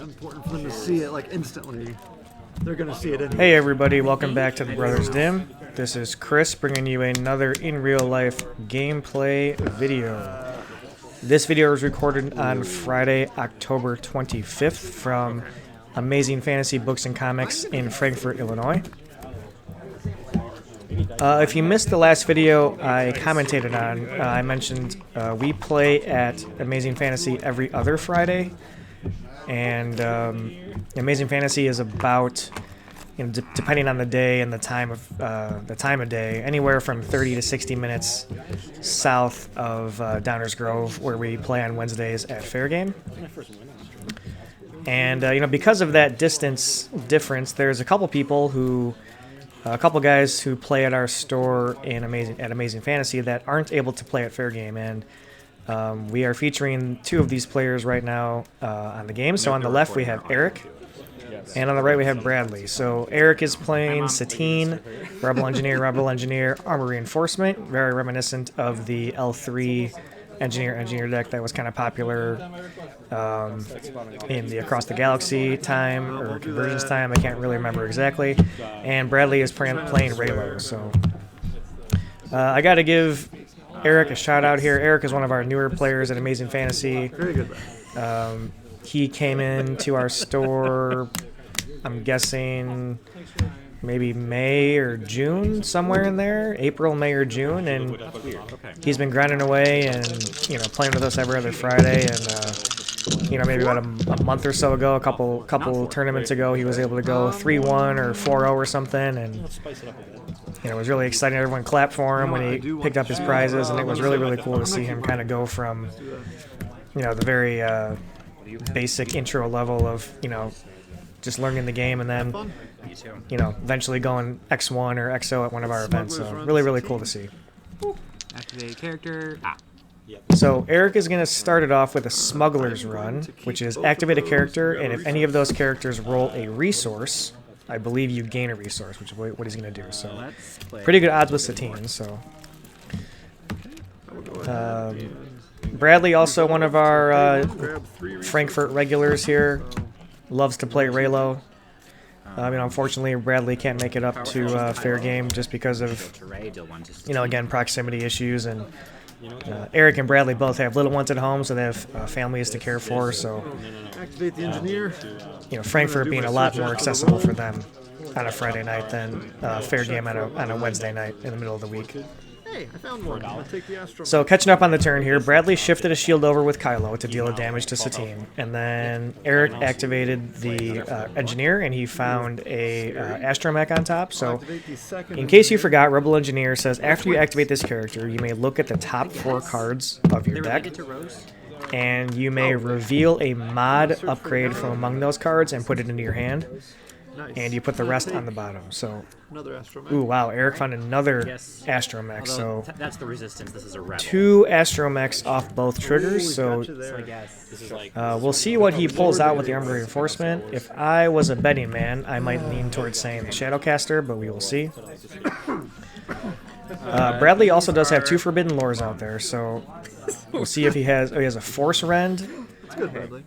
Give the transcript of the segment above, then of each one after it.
important for them to see it like instantly. They're gonna see it anyway. Hey everybody, welcome back to the Brothers Dimm. This is Chris bringing you another in real life gameplay video. This video was recorded on Friday, October 25th from Amazing Fantasy Books and Comics in Frankfort, Illinois. If you missed the last video I commentated on, I mentioned we play at Amazing Fantasy every other Friday, and Amazing Fantasy is about, depending on the day and the time of day, anywhere from 30 to 60 minutes south of Downers Grove, where we play on Wednesdays at Fair Game. And because of that distance difference, there's a couple guys who play at our store at Amazing Fantasy that aren't able to play at Fair Game, and we are featuring two of these players right now on the game. So on the left we have Eric, and on the right we have Bradley. So Eric is playing Satine, Rebel Engineer, Armor Reinforcement, very reminiscent of the L3 Engineer deck that was kind of popular in the Across the Galaxy time, or Convergence time, I can't really remember exactly. And Bradley is playing Raylo. So I got to give Eric a shout out here. Eric is one of our newer players at Amazing Fantasy. Very good. He came into our store, I'm guessing maybe May or June, somewhere in there, April, May or June, and he's been grinding away and playing with us every other Friday. And maybe about a month or so ago, a couple tournaments ago, he was able to go 3-1 or 4-0 or something, and it was really exciting. Everyone clapped for him when he picked up his prizes, and it was really cool to see him kind of go from the very basic intro level of just learning the game, and then eventually going X1 or XO at one of our events. So really cool to see. Activate character. So Eric is going to start it off with a Smuggler's Run, which is activate a character, and if any of those characters roll a resource, I believe you gain a resource, which is what he's going to do. So pretty good odds with Satine. So Bradley, also one of our Frankfort regulars here, loves to play Raylo. Unfortunately, Bradley can't make it up to Fair Game just because of, again, proximity issues. And Eric and Bradley both have little ones at home, so they have families to care for. So, Activate the engineer. Frankfurt being a lot more accessible for them on a Friday night than Fair Game on a Wednesday night in the middle of the week. Hey, I found one. I'll take the Astro. So catching up on the turn here, Bradley shifted a shield over with Kylo to deal damage to Satine, and then Eric activated the Engineer, and he found a Astromech on top. So in case you forgot, Rebel Engineer says after you activate this character, you may look at the top 4 cards of your deck, and you may reveal a mod upgrade from among those cards and put it into your hand. Nice. And you put the rest on the bottom. So, another Astromech. Ooh, wow! Eric found another Astromech. So that's the resistance. This is a rebel. 2 Astromechs off both triggers. So we'll see what he pulls out with the Armor Reinforcement. If I was a betting man, I might lean towards saying the Shadowcaster, but we will see. Bradley also does have 2 Forbidden Lores out there, so we'll see if he has. Oh, he has a Force Rend. That's good, Bradley.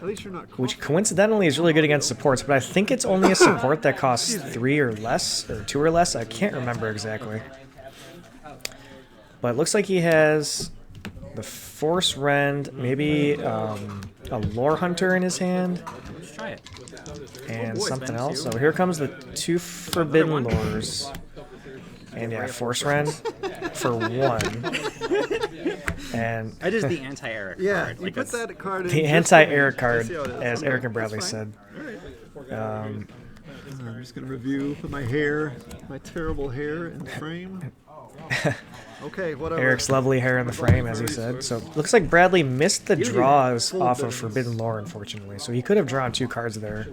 At least you're not which coincidentally is really good against supports, but I think it's only a support that costs 3 or less, or 2 or less. I can't remember exactly. But it looks like he has the Force Rend, maybe a Lore Hunter in his hand, Let's try it. and something else. So here comes the 2 Forbidden Lores. And yeah, Force Rend for 1. And That is the anti-Eric Yeah, card. you put that card in. the anti-Eric card, as Eric and Bradley said. I'm just going to review, put my hair, my terrible hair in the frame. Okay, whatever. Eric's lovely hair in the frame, as he said. So looks like Bradley missed the draws off of Forbidden Lore, unfortunately. So he could have drawn 2 cards there.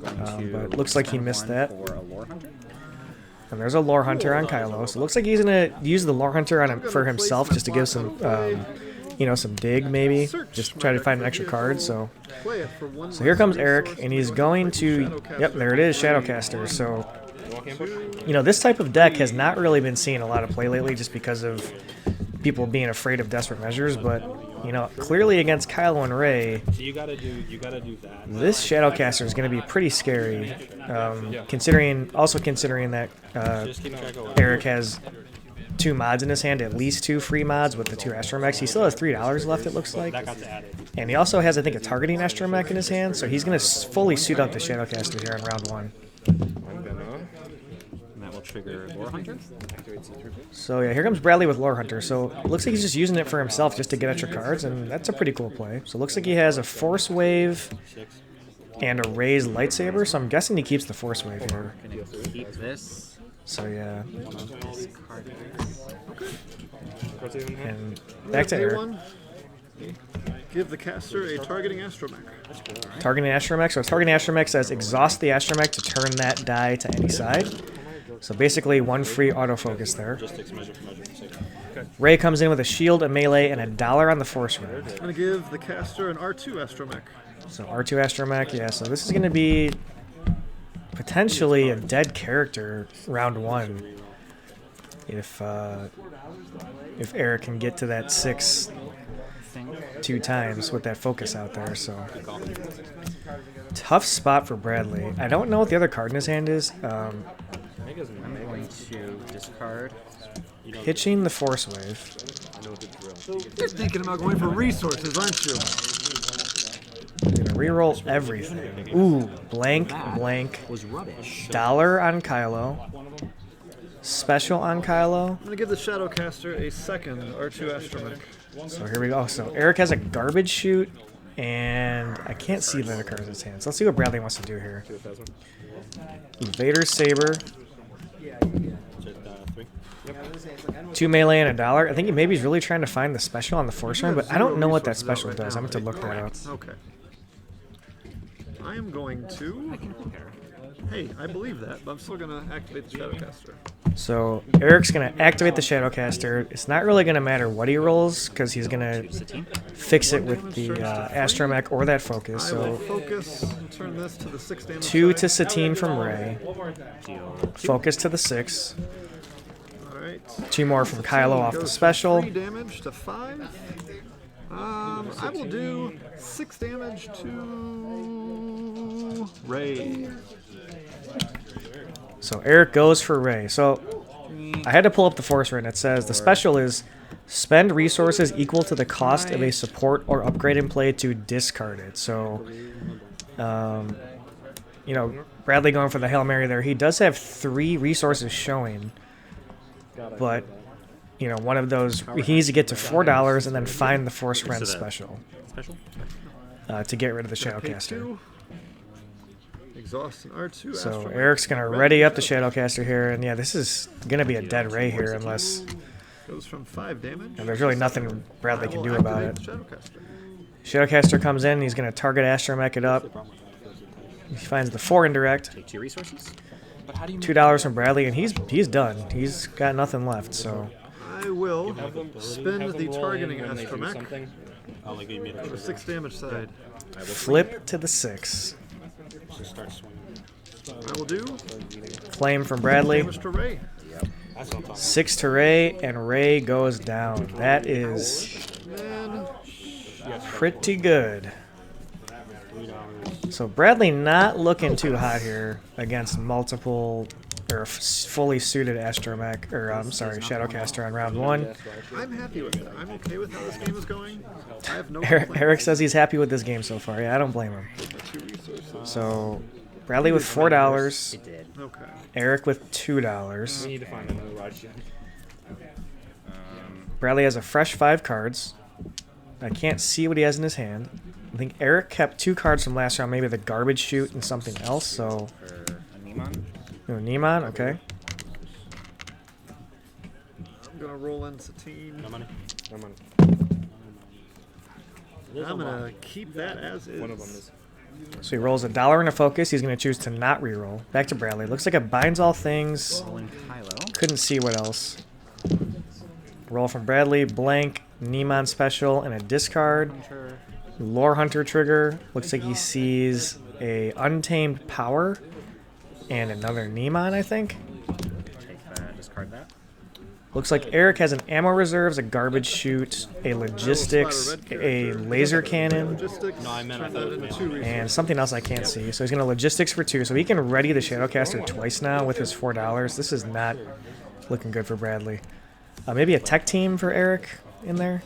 But it looks like he missed that. And there's a Lore Hunter on Kylo. So it looks like he's going to use the Lore Hunter for himself just to give some, some dig, maybe. Just try to find an extra card. So here comes Eric, and he's going to... Yep, there it is, Shadowcaster. So, this type of deck has not really been seeing a lot of play lately just because of people being afraid of Desperate Measures, but you know, clearly against Kylo and Rey, So you gotta do that. this Shadowcaster is going to be pretty scary. Considering that Just keep track of what Eric has 2 mods in his hand, at least 2 free mods with the 2 astromechs. He still has $3 left, it looks like. that got added. And he also has, I think, a targeting astromech in his hand, so he's going to fully suit up the Shadowcaster here in round 1. I'm gonna And that will trigger Lore Hunter. activate C3. So yeah, here comes Bradley with Lore Hunter. So it looks like he's just using it for himself just to get extra cards, and that's a pretty cool play. So it looks like he has a Force Wave 6. and a raised lightsaber, so I'm guessing he keeps the Force Wave here. Gonna keep this. So yeah, Discard this. and back to Pay Eric. 1. Give the caster a targeting astromech. Targeting astromech. So targeting astromech says exhaust the astromech to turn that die to any side. So basically 1 free autofocus there. Just takes measure for measure for sake. Okay. Ray comes in with a shield, a melee, and $1 on the Force Ring. I'm going to give the caster an R2 astromech. So R2 astromech, yeah. So this is going to be potentially a dead character round 1 if Eric can get to that 6 2 times with that focus out there. So tough spot for Bradley. I don't know what the other card in his hand is. I'm going to discard. Pitching the Force Wave. You're thinking about going for resources, aren't you? Gonna reroll everything. Ooh, blank, blank. Was rubbish. $1 on Kylo. Special on Kylo. I'm going to give the Shadowcaster a second R2 astromech. So here we go. So Eric has a garbage chute, and I can't see the other cards in his hands. Let's see what Bradley wants to do here. Vader's Saber. 3. 2 melee and $1. I think maybe he's really trying to find the special on the Force Ring, but I don't know what that special does. I'm going to look that up. Okay. I am going to... Hey, I believe that, but I'm still going to activate the Shadowcaster. So Eric's going to activate the Shadowcaster. It's not really going to matter what he rolls, because he's going to Satine. fix it with the astromech or that focus. I will So focus and turn this to the 6 damage 2 to side. Satine from Rey. Deal. Focus to the 6. Alright. 2 more from Kylo off the special. 3 damage to 5. I will do 6 damage to Rey. So Eric goes for Rey. So I had to pull up the Force Ring. It says the special is spend resources equal to the cost of a support or upgrade in play to discard it. So, you know, Bradley going for the Hail Mary there. He does have 3 resources showing, but, you know, one of those, he needs to get to $4 and then find the Force Ring special Special. to get rid of the Pay Shadowcaster. 2. Exhaust an R2 So astromech. Eric's going to ready up the Shadowcaster here, and yeah, this is going to be a dead Rey here unless Goes from 5 damage. there's really nothing Bradley can do about it. Shadowcaster. Shadowcaster comes in, he's going to target astromech it up. He finds the 4 indirect, Take 2 resources. $2 from Bradley, and he's done. He's got nothing left, so I will spend the targeting astromech I'll like give me the for 6 damage side. flip to the 6. start swinging. I will do Flame from Bradley, damage to Rey. That's what I'm talking 6 to Rey, and Rey goes down. That is Then pretty good. So Bradley not looking too hot here against multiple or fully suited astromech, or I'm sorry, Shadowcaster on round 1. I'm happy with it. I'm okay with how this game is going. I have no Eric complaints. says he's happy with this game so far. Yeah, I don't blame him. 2 resources. So Bradley with $4, It did. Okay. Eric with We $2. need to find another rod ship. Bradley has a fresh 5 cards. I can't see what he has in his hand. I think Eric kept 2 cards from last round, maybe the garbage chute and something else. So For a Nemon. Neiman, okay. I'm gonna roll in Satine. No money. No money. I'm gonna keep that as is. One of them is. So he rolls $1 in a focus. He's going to choose to not reroll. Back to Bradley. Looks like it binds all things. Rolling Kylo. Couldn't see what else. Roll from Bradley, blank, Neiman special, and a discard. Hunter. Lore Hunter trigger. Looks like he sees a Untamed Power and another Neiman, I think. Take that. Discard that. Looks like Eric has an ammo reserves, a garbage chute, a logistics, a laser cannon, Logistics. No, I meant I turn thought that it was into mana. 2 and resources. something else I can't see. So he's going to logistics for 2. So he can ready the Shadowcaster twice now with his $4. This is not looking good for Bradley. Maybe a tech team for Eric in there.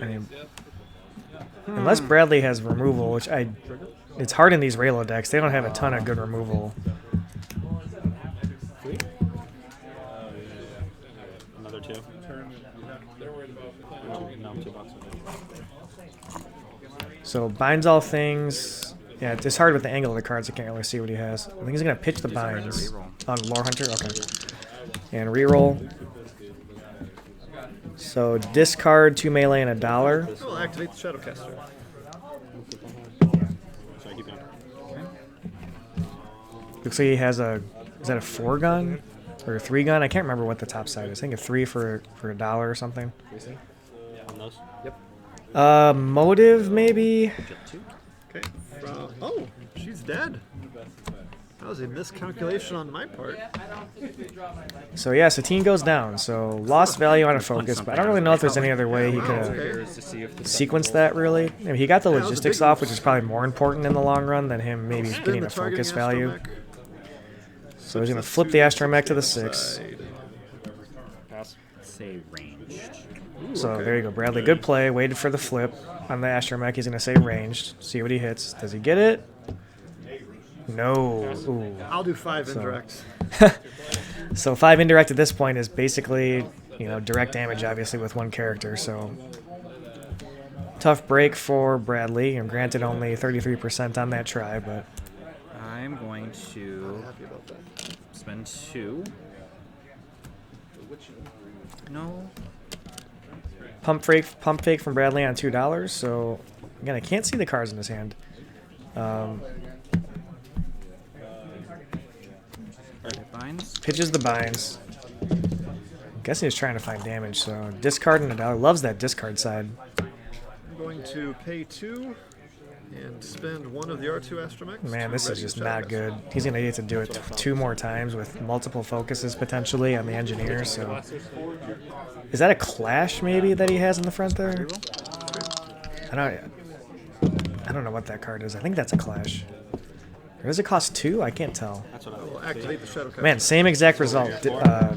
I mean, unless Bradley has removal, which it's hard in these Raylo decks. They don't have a ton of good removal. Another 2. No, $2. So binds all things. Yeah, it's hard with the angle of the cards. I can't really see what he has. I think he's gonna pitch the binds. On Lore Hunter, okay. And reroll. So discard 2 melee and $1. We'll activate the Shadowcaster. Sorry, keep going. Looks like he has a. Is that a 4 gun or a 3 gun? I can't remember what the top side is. I think a 3 for $1 or something. On those? Motive maybe. Okay. Oh, she's dead. That was a miscalculation on my part. So yeah, Satine goes down. So lost value on a focus, but I don't really know if there's any other way he could have sequenced that really. I mean, he got the Yeah, that was a logistics big off, which is probably more important in the long run than him maybe Spin getting the a focus targeting value. astromech. So he's gonna flip the astromech to the 6. Side. Pass. Say ranged. So okay. there you go, Bradley. Good play. Waited for the flip on the astromech. He's gonna say ranged. See what he hits. Does he get it? No. Ooh. I'll do 5 indirects. So 5 indirect at this point is basically, direct damage, obviously, with 1 character. So tough break for Bradley. And granted, only 33% on that try, but I'm going to Happy about that. spend 2. No. pump fake from Bradley on $2. So again, I can't see the cards in his hand. Binds. Pitches the binds. I'm guessing he's trying to find damage. So discard and $1. Loves that discard side. I'm going to pay 2 and spend 1 of the R2 astromechs. Man, to this is ready just the not Shadowcaster. good. He's going to need to do it 2 more times with multiple focuses potentially on the engineer. So is that a clash maybe that he has in the front there? I don't know what that card is. I think that's a clash. Or does it cost 2? I can't tell. That's what I We'll activate the Shadowcaster. Man, same exact result.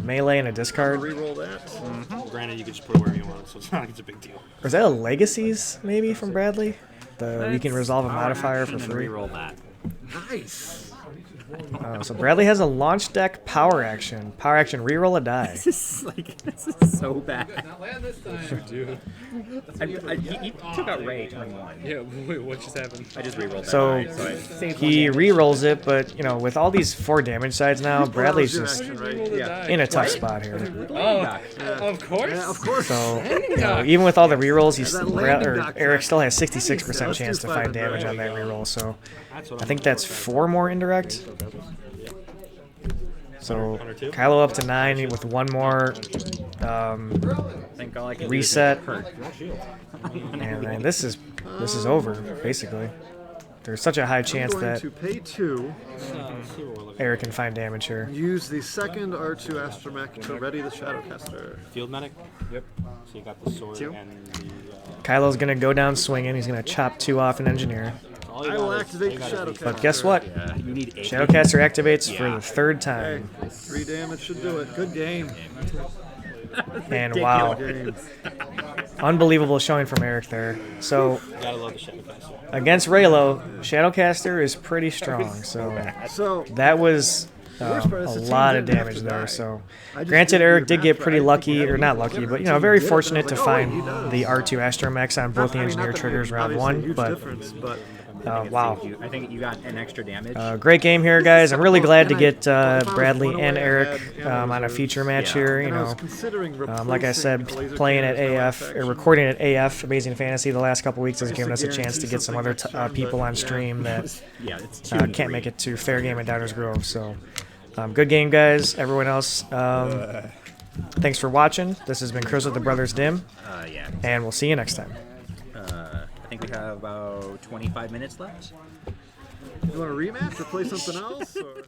Melee and a discard. Reroll that. Granted, you can just put it wherever you want, so it's not like it's a big deal. Or is that a Legacies maybe from Bradley? You can resolve a modifier for free. Reroll that. Nice. So Bradley has a launch deck power action. Power action, reroll a die. This is so bad. Dude. He took out Ray turn 1. Yeah, wait, what just happened? I just rerolled that So die, so I saved he one. re-rolls it, but with all these 4 damage sides now, Bradley's Well, just that was your action, right? Yeah. in a tough spot here. Of course. Yeah, of course. So even with all the rerolls, landing Eric dock still has 66% Let's chance do to 5 find damage on indirect. that reroll. So That's what I think that's 4 more indirect. So 102? Kylo up to 9 with 1 more. Think all I can Reset. do is hurt. And then this is over basically. There's such a high chance I'm going that to pay 2. Eric can find damage here. Use the second R2 astromech to ready the Shadowcaster. Field medic? Yep. So you got the sword 2. and the... Kylo's gonna go down swinging. He's gonna chop 2 off an engineer. all you I will got is- activate all you the got is Shadowcaster. But guess what? Yeah, you need 8. Shadowcaster activates for Yeah. the 3rd Hey, time. 3 damage should do it. Good game. And wow, Game. unbelievable showing from Eric there. So Gotta love the Shadowcaster. against Raylo, Shadowcaster is pretty strong. So So, that was worst part a is the team lot of didn't have damage to there. die. So I just granted, didn't Eric do did get math pretty right. lucky, He or not had lucky, to but get very it, but fortunate I to was like, oh, find wait, he does. the R2 Astromechs on both the I mean, engineer not that triggers it round obviously 1. huge But difference, but wow. I think you got an extra damage. Great game here, guys. I'm really glad to get If I was Bradley one and away, I Eric had ammo on a reserves. feature match Yeah. here. And I was considering Like I said, replacing the laser playing at cannons with AF, live or action. recording at AF Amazing Fantasy the last couple weeks has Just given to us a chance guarantee to get some other something next people time, on but, stream that yeah, it's 2 and can't 3. make it to Fair Game at Downers Grove. So good game, guys. Everyone else, thanks for watching. This has been Chris with the Brothers Dimm, Yeah. and we'll see you next time. I think we have about 25 minutes left. You want a rematch or play something else? Or?